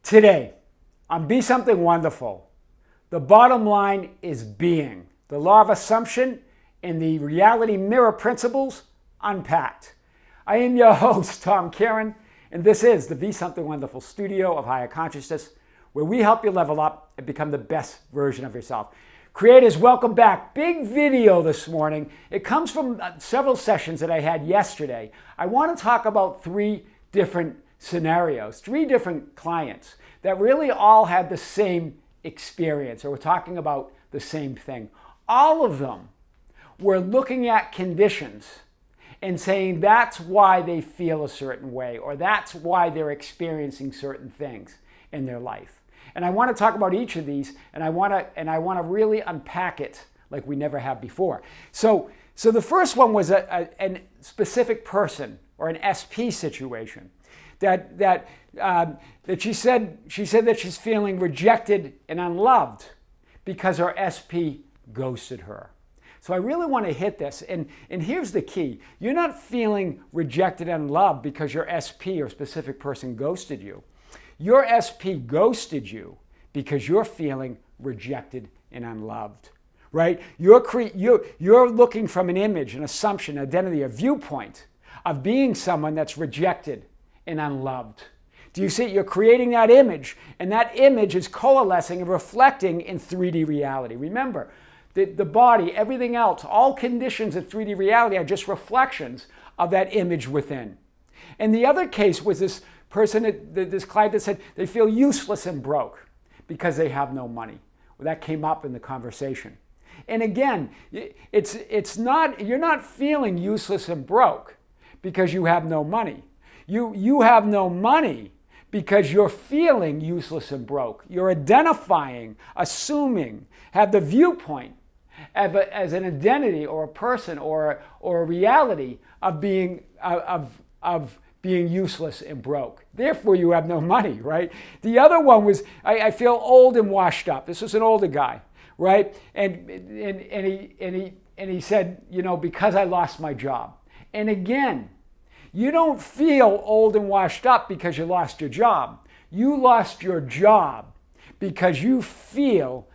Today, on Be Something Wonderful, the bottom line is being. The law of assumption and the reality mirror principles unpacked. I am your host, Tom Kearin, and this is the Be Something Wonderful studio of higher consciousness, where we help you level up and become the best version of yourself. Creators, welcome back. Big video this morning. It comes from several sessions that I had yesterday. I want to talk about three different scenarios, three different clients that really all had the same experience, or we're talking about the same thing. All of them were looking at conditions and saying that's why they feel a certain way, or that's why they're experiencing certain things in their life. And I want to talk about each of these, and I want to really unpack it like we never have before. So the first one was a specific person or an SP situation that she said that she's feeling rejected and unloved because her SP ghosted her. So I really want to hit this, and here's the key. You're not feeling rejected and unloved because your SP or specific person ghosted you. Your SP ghosted you because you're feeling rejected and unloved, right? You're looking from an image, an assumption, identity, a viewpoint of being someone that's rejected and unloved. Do you see? You're creating that image, and that image is coalescing and reflecting in 3D reality. Remember, the body, everything else, all conditions of 3D reality are just reflections of that image within. And the other case was this person, this client that said they feel useless and broke because they have no money. Well, that came up in the conversation. And again, it's not, you're not feeling useless and broke because you have no money. You have no money because you're feeling useless and broke. You're identifying, assuming, have the viewpoint as an identity or a person or a reality of being useless and broke. Therefore, you have no money, right? The other one was, I feel old and washed up. This was an older guy, right? And he said, because I lost my job. And again, you don't feel old and washed up because you lost your job. You lost your job because you feel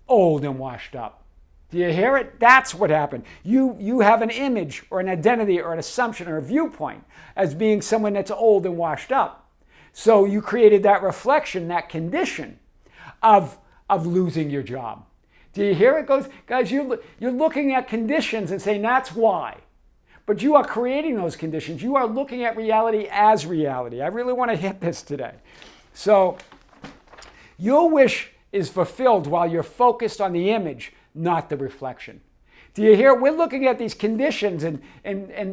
old and washed up. Do you hear it? That's what happened. You have an image or an identity or an assumption or a viewpoint as being someone that's old and washed up. So you created that reflection, that condition of losing your job. Do you hear it? Guys, you're looking at conditions and saying that's why. But you are creating those conditions. You are looking at reality as reality. I really want to hit this today. So your wish is fulfilled while you're focused on the image, not the reflection. Do you hear? We're looking at these conditions and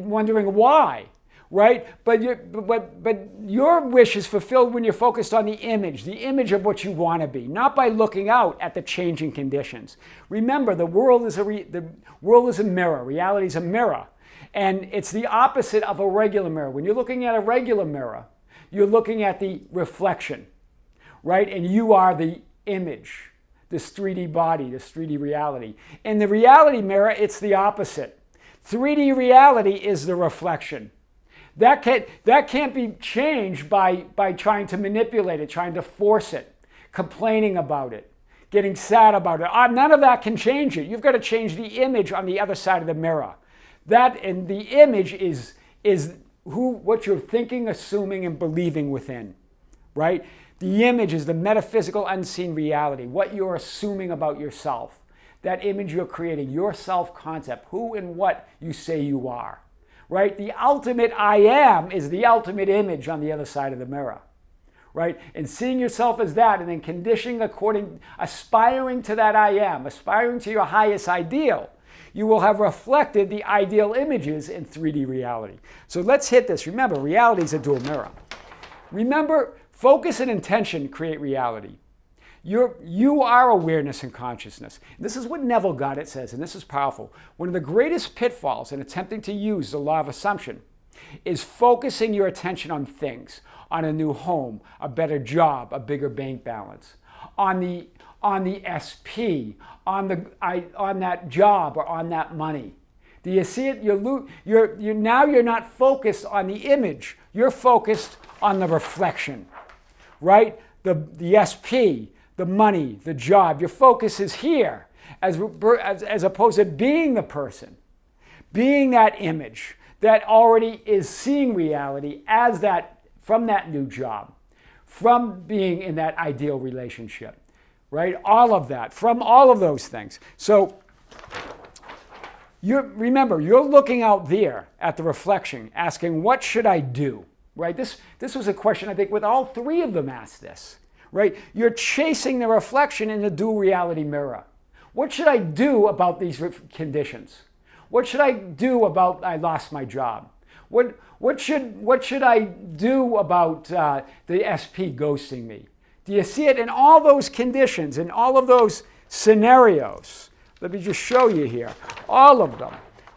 wondering why, right? But your wish is fulfilled when you're focused on the image of what you want to be, not by looking out at the changing conditions. Remember, the world is a mirror. Reality is a mirror. And it's the opposite of a regular mirror. When you're looking at a regular mirror, you're looking at the reflection, right? And you are the image, this 3D body, this 3D reality. In the reality mirror, it's the opposite. 3D reality is the reflection. That can't be changed by trying to manipulate it, trying to force it, complaining about it, getting sad about it. None of that can change it. You've got to change the image on the other side of the mirror. And the image is what you're thinking, assuming, and believing within, right? The image is the metaphysical unseen reality, what you're assuming about yourself. That image you're creating, your self-concept, who and what you say you are, right? The ultimate I am is the ultimate image on the other side of the mirror, right? And seeing yourself as that and then conditioning aspiring to that I am, aspiring to your highest ideal, you will have reflected the ideal images in 3D reality. So let's hit this. Remember, reality is a dual mirror. Remember, focus and intention create reality. You are awareness and consciousness. This is what Neville Goddard says, and this is powerful. One of the greatest pitfalls in attempting to use the law of assumption is focusing your attention on things, on a new home, a better job, a bigger bank balance, on the SP, on that job, or on that money. Do you see it? You're not focused on the image. You're focused on the reflection, right? the SP, the money, the job. Your focus is here as opposed to being the person, being that image that already is seeing reality as that, from that new job, from being in that ideal relationship, right? All of that, from all of those things. So remember, you're looking out there at the reflection, asking, what should I do, right? This was a question, I think, with all three of them asked this, right? You're chasing the reflection in the dual reality mirror. What should I do about these conditions? What should I do about I lost my job? What should I do about the SP ghosting me? Do you see it in all those conditions, in all of those scenarios? Let me just show you here. All of them,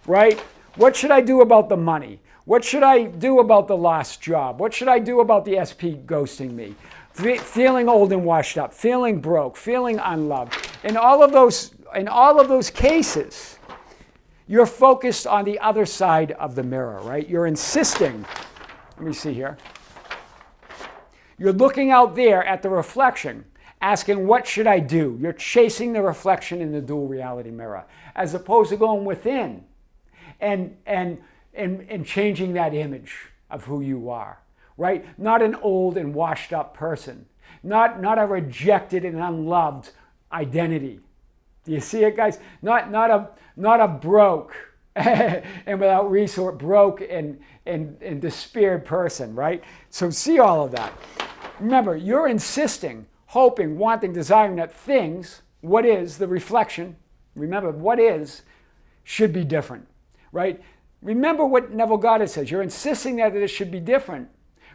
right? What should I do about the money? What should I do about the lost job? What should I do about the SP ghosting me? Feeling old and washed up, feeling broke, feeling unloved. In all of those cases, you're focused on the other side of the mirror, right? You're insisting. Let me see here. You're looking out there at the reflection, asking, what should I do? You're chasing the reflection in the dual reality mirror, as opposed to going within and changing that image of who you are, right? Not an old and washed up person, not a rejected and unloved identity. Do you see it, guys? Not a broke and without resource, broke and despaired person, right? So see all of that. Remember, you're insisting, hoping, wanting, desiring that things, what is the reflection, remember, what is, should be different, right? Remember what Neville Goddard says. You're insisting that it should be different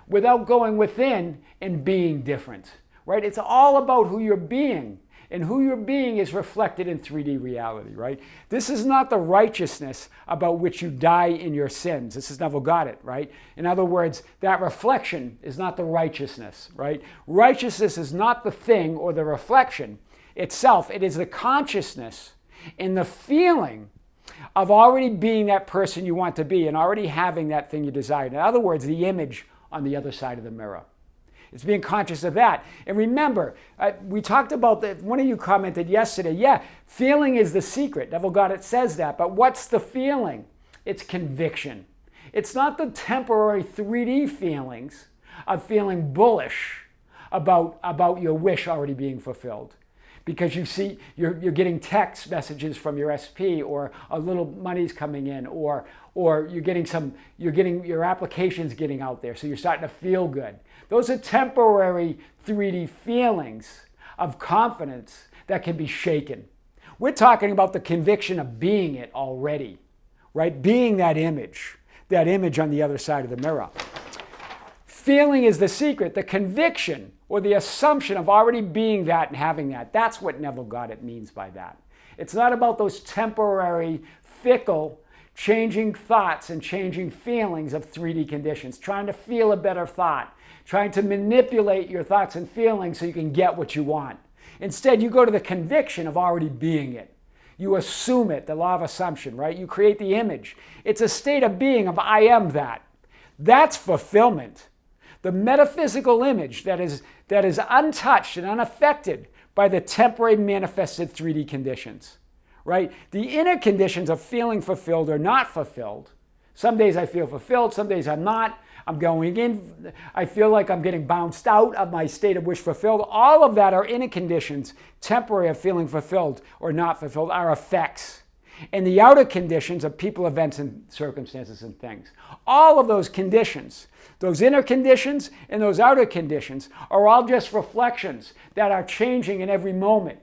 without going within and being different, right? It's all about who you're being. And who you're being is reflected in 3D reality, right? This is not the righteousness about which you die in your sins. This is Neville Goddard, right? In other words, that reflection is not the righteousness, right? Righteousness is not the thing or the reflection itself. It is the consciousness and the feeling of already being that person you want to be and already having that thing you desire. In other words, the image on the other side of the mirror. It's being conscious of that. And remember, we talked about that. One of you commented yesterday, yeah, feeling is the secret. Neville Goddard says that. But what's the feeling? It's conviction. It's not the temporary 3D feelings of feeling bullish about your wish already being fulfilled. Because you see, you're getting text messages from your SP, or a little money's coming in, or your application's getting out there, so you're starting to feel good. Those are temporary 3D feelings of confidence that can be shaken. We're talking about the conviction of being it already, right? Being that image on the other side of the mirror. Feeling is the secret, the conviction or the assumption of already being that and having that. That's what Neville Goddard means by that. It's not about those temporary, fickle, changing thoughts and changing feelings of 3D conditions, trying to feel a better thought, trying to manipulate your thoughts and feelings so you can get what you want. Instead, you go to the conviction of already being it. You assume it, the law of assumption, right? You create the image. It's a state of being of I am that. That's fulfillment. The metaphysical image that is untouched and unaffected by the temporary manifested 3D conditions, right? The inner conditions of feeling fulfilled or not fulfilled. Some days I feel fulfilled, some days I'm not. I'm going in, I feel like I'm getting bounced out of my state of wish fulfilled. All of that are inner conditions, temporary of feeling fulfilled or not fulfilled, are effects. And the outer conditions of people, events, and circumstances and things. All of those conditions, those inner conditions and those outer conditions, are all just reflections that are changing in every moment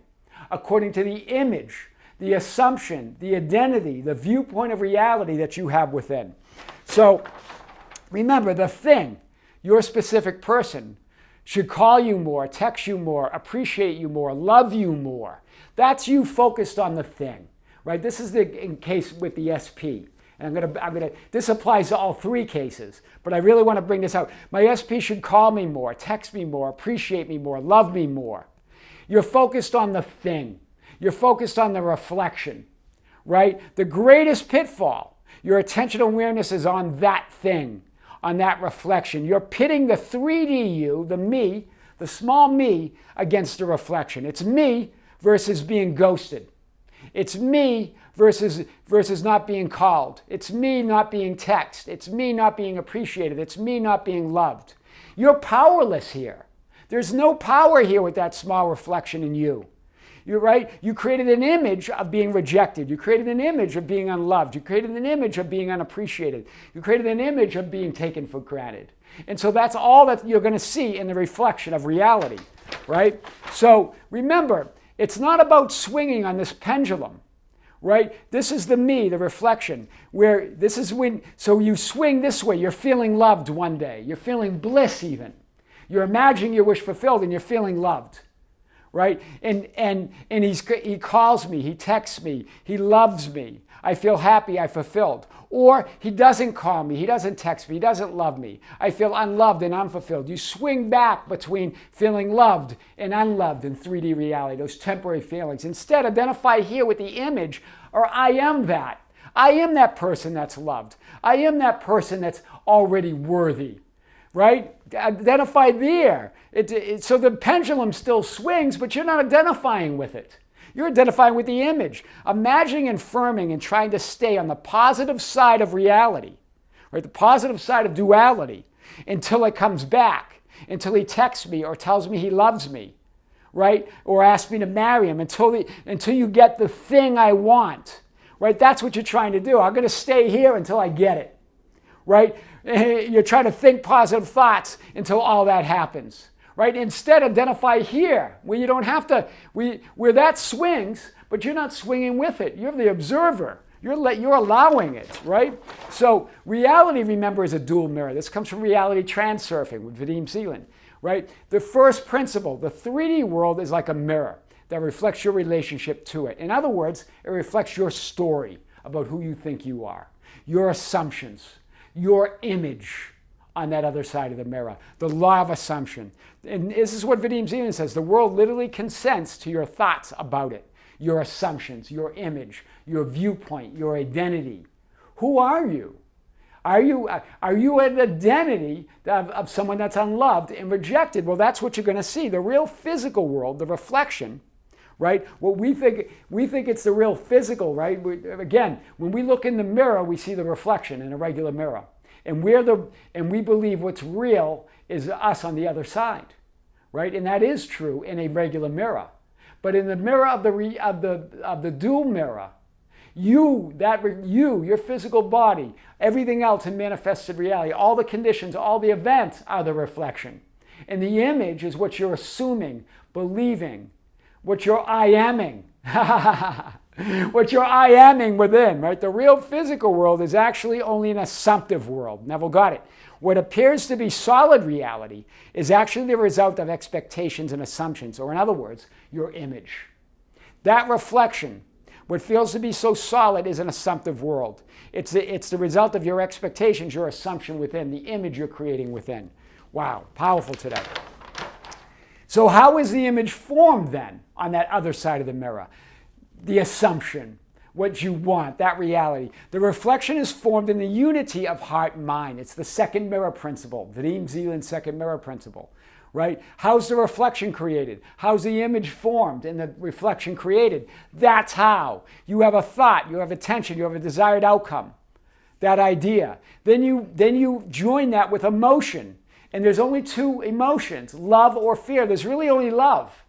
according to the image, the assumption, the identity, the viewpoint of reality that you have within. So remember, the thing, your specific person, should call you more, text you more, appreciate you more, love you more. That's you focused on the thing, right? This is the case with the SP. And this applies to all three cases, but I really want to bring this out. My SP should call me more, text me more, appreciate me more, love me more. You're focused on the thing. You're focused on the reflection, right? The greatest pitfall, your attention awareness is on that thing, on that reflection. You're pitting the 3D you, the me, The small me against the reflection. It's me versus being ghosted. It's me versus not being called. It's me not being texted. It's me not being appreciated. It's me not being loved. You're powerless here. There's no power here with that small reflection in you. You're right. You created an image of being rejected. You created an image of being unloved. You created an image of being unappreciated. You created an image of being taken for granted. And so that's all that you're going to see in the reflection of reality, right? So remember, it's not about swinging on this pendulum, right? This is the me, the reflection, where this is when, so you swing this way, you're feeling loved one day. You're feeling bliss even. You're imagining your wish fulfilled and you're feeling loved. Right? And he calls me, he texts me, he loves me. I feel happy, I'm fulfilled. Or he doesn't call me, he doesn't text me, he doesn't love me. I feel unloved and unfulfilled. You swing back between feeling loved and unloved in 3D reality, those temporary feelings. Instead, identify here with the image, or I am that. I am that person that's loved. I am that person that's already worthy. Right? Identify there. So the pendulum still swings, but you're not identifying with it. You're identifying with the image. Imagining and affirming and trying to stay on the positive side of reality, right? The positive side of duality until it comes back, until he texts me or tells me he loves me, right? Or asks me to marry him until you get the thing I want, right? That's what you're trying to do. I'm going to stay here until I get it, right? You're trying to think positive thoughts until all that happens, right? Instead, identify here, where you don't have to, where that swings, but you're not swinging with it. You're the observer. You're allowing it, right? So reality, remember, is a dual mirror. This comes from reality transurfing with Vadim Zeland, right? The first principle, the 3D world is like a mirror that reflects your relationship to it. In other words, it reflects your story about who you think you are, your assumptions, your image on that other side of the mirror, the law of assumption. And this is what Vadim Zeland says, the world literally consents to your thoughts about it, your assumptions, your image, your viewpoint, your identity. Who are you? Are you an identity of someone that's unloved and rejected? Well, that's what you're going to see. The real physical world, the reflection, right? What we think it's the real physical, right? Again, when we look in the mirror, we see the reflection in a regular mirror. And we believe what's real is us on the other side, right? And that is true in a regular mirror. But in the mirror of the dual mirror, your physical body, everything else in manifested reality, all the conditions, all the events are the reflection. And the image is what you're assuming, believing, what you're I-aming. What you're I-aming within, right? The real physical world is actually only an assumptive world. Neville Goddard. What appears to be solid reality is actually the result of expectations and assumptions, or in other words, your image. That reflection, what feels to be so solid, is an assumptive world. It's the result of your expectations, your assumption within, the image you're creating within. Wow, powerful today. So how is the image formed then on that other side of the mirror? The assumption, what you want, that reality. The reflection is formed in the unity of heart and mind. It's the second mirror principle, Vadim Zeland's second mirror principle, right? How's the reflection created? How's the image formed and the reflection created? That's how. You have a thought, you have attention, you have a desired outcome, that idea. Then you join that with emotion. And there's only two emotions, love or fear. There's really only love.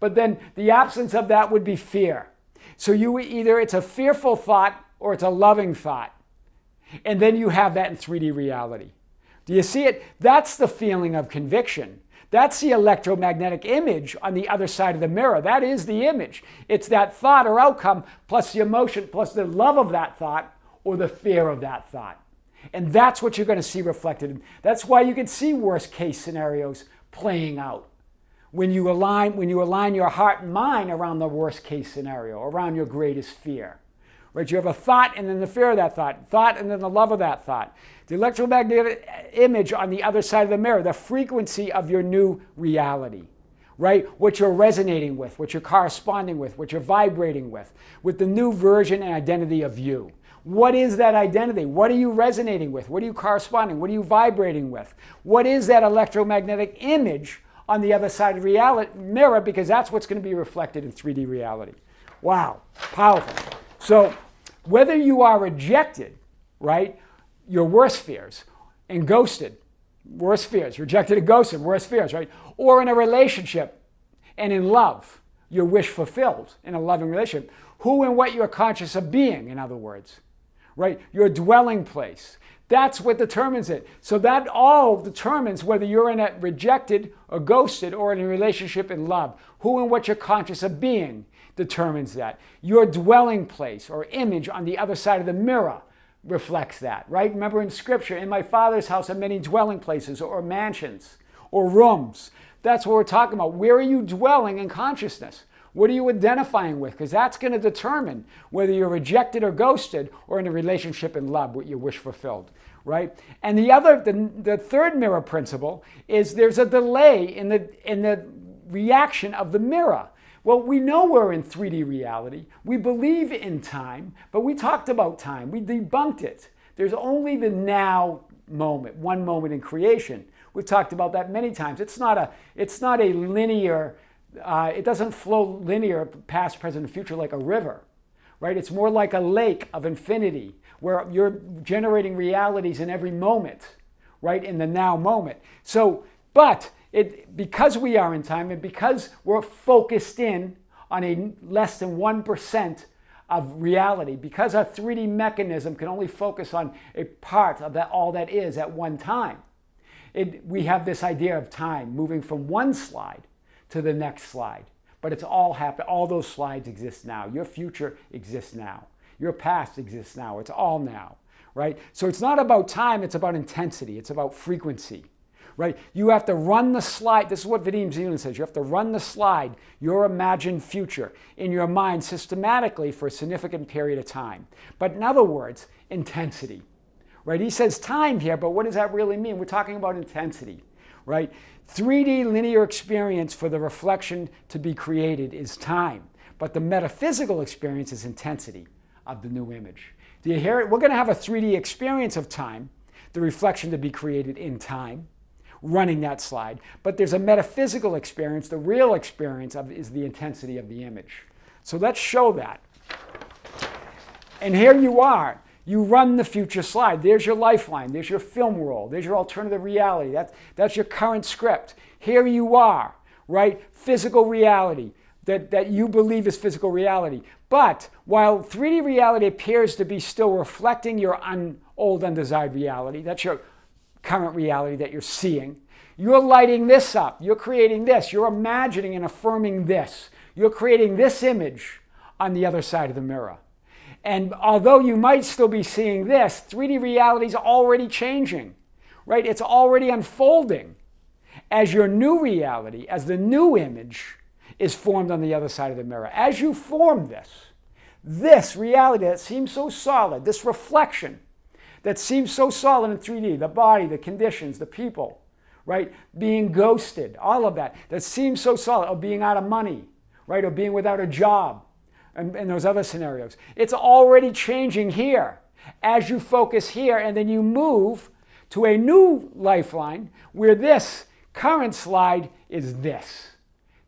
But then the absence of that would be fear. So it's a fearful thought or it's a loving thought. And then you have that in 3D reality. Do you see it? That's the feeling of conviction. That's the electromagnetic image on the other side of the mirror. That is the image. It's that thought or outcome plus the emotion plus the love of that thought or the fear of that thought. And that's what you're going to see reflected. That's why you can see worst case scenarios playing out. When you align your heart and mind around the worst case scenario, around your greatest fear. Right? You have a thought and then the fear of that thought and then the love of that thought. The electromagnetic image on the other side of the mirror, the frequency of your new reality. Right? What you're resonating with, what you're corresponding with, what you're vibrating with the new version and identity of you. What is that identity? What are you resonating with? What are you corresponding? What are you vibrating with? What is that electromagnetic image on the other side of the mirror, because that's what's going to be reflected in 3D reality. Wow, powerful. So whether you are rejected, right, your worst fears, and ghosted, worst fears, rejected and ghosted, worst fears, right, or in a relationship and in love, your wish fulfilled in a loving relationship, who and what you're conscious of being, in other words, right, your dwelling place. That's what determines it. So that all determines whether you're in a rejected or ghosted or in a relationship in love. Who and what you're conscious of being determines that. Your dwelling place or image on the other side of the mirror reflects that, right? Remember in Scripture, in my Father's house are many dwelling places or mansions or rooms. That's what we're talking about. Where are you dwelling in consciousness? What are you identifying with? Because that's going to determine whether you're rejected or ghosted or in a relationship in love with your wish fulfilled, right? And the third mirror principle is there's a delay in the reaction of the mirror. Well, we know we're in 3D reality. We believe in time, but we talked about time. We debunked it. There's only the now moment, one moment in creation. We've talked about that many times. It's not a linear. It doesn't flow linear, past, present, and future like a river, right? It's more like a lake of infinity where you're generating realities in every moment, right? In the now moment. So, because we are in time and because we're focused in on a less than 1% of reality, because our 3D mechanism can only focus on a part of that, all that is at one time, we have this idea of time moving from one slide to the next slide. But it's all happened. All those slides exist now. Your future exists now. Your past exists now. It's all now, right? So it's not about time. It's about intensity. It's about frequency, right? You have to run the slide. This is what Vadim Zeland says. You have to run the slide, your imagined future, in your mind systematically for a significant period of time. But in other words, intensity, right? He says time here, but what does that really mean? We're talking about intensity, right? 3D linear experience for the reflection to be created is time, but the metaphysical experience is intensity of the new image. Do you hear it? We're going to have a 3D experience of time, the reflection to be created in time, running that slide, but there's a metaphysical experience. The real experience is the intensity of the image. So let's show that. And here you are. You run the future slide. There's your lifeline. There's your film roll. There's your alternative reality. That's your current script. Here you are, right? Physical reality that you believe is physical reality. But while 3D reality appears to be still reflecting your old undesired reality, that's your current reality that you're seeing, you're lighting this up. You're creating this. You're imagining and affirming this. You're creating this image on the other side of the mirror. And although you might still be seeing this, 3D reality is already changing, right? It's already unfolding as your new reality, as the new image is formed on the other side of the mirror. As you form this reality that seems so solid, this reflection that seems so solid in 3D, the body, the conditions, the people, right? Being ghosted, all of that seems so solid, or being out of money, right? Or being without a job. And those other scenarios. It's already changing here as you focus here, and then you move to a new lifeline where this current slide is this.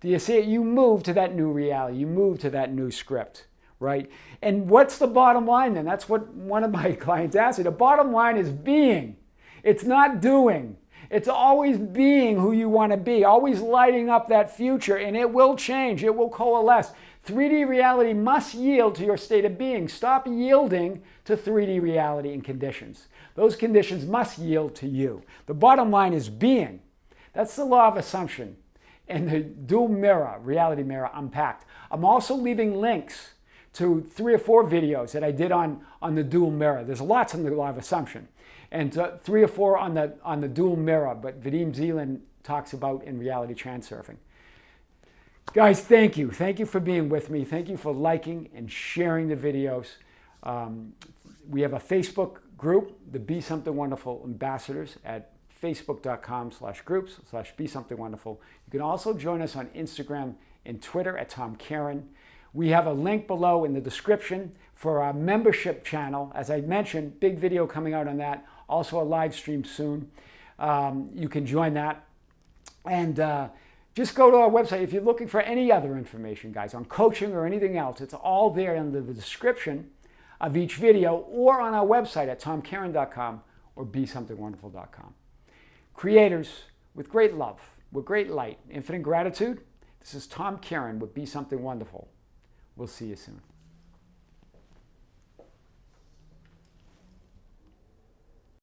Do you see it? You move to that new reality. You move to that new script, right? And what's the bottom line then? That's what one of my clients asked me. The bottom line is being. It's not doing. It's always being who you want to be, always lighting up that future, and it will change. It will coalesce. 3D reality must yield to your state of being. Stop yielding to 3D reality and conditions. Those conditions must yield to you. The bottom line is being. That's the law of assumption and the dual mirror, reality mirror unpacked. I'm also leaving links to 3 or 4 videos that I did on the dual mirror. There's lots on the law of assumption, and 3 or 4 on the dual mirror, but Vadim Zeland talks about in reality transurfing. Guys, thank you. Thank you for being with me. Thank you for liking and sharing the videos. We have a Facebook group, the Be Something Wonderful Ambassadors, at facebook.com/groups/Be Something Wonderful. You can also join us on Instagram and Twitter at Tom Kearin. We have a link below in the description for our membership channel. As I mentioned, big video coming out on that. Also a live stream soon. You can join that. And Just go to our website. If you're looking for any other information, guys, on coaching or anything else, it's all there in the description of each video or on our website at tomkearin.com or besomethingwonderful.com. Creators, with great love, with great light, infinite gratitude, this is Tom Kearin with Be Something Wonderful. We'll see you soon.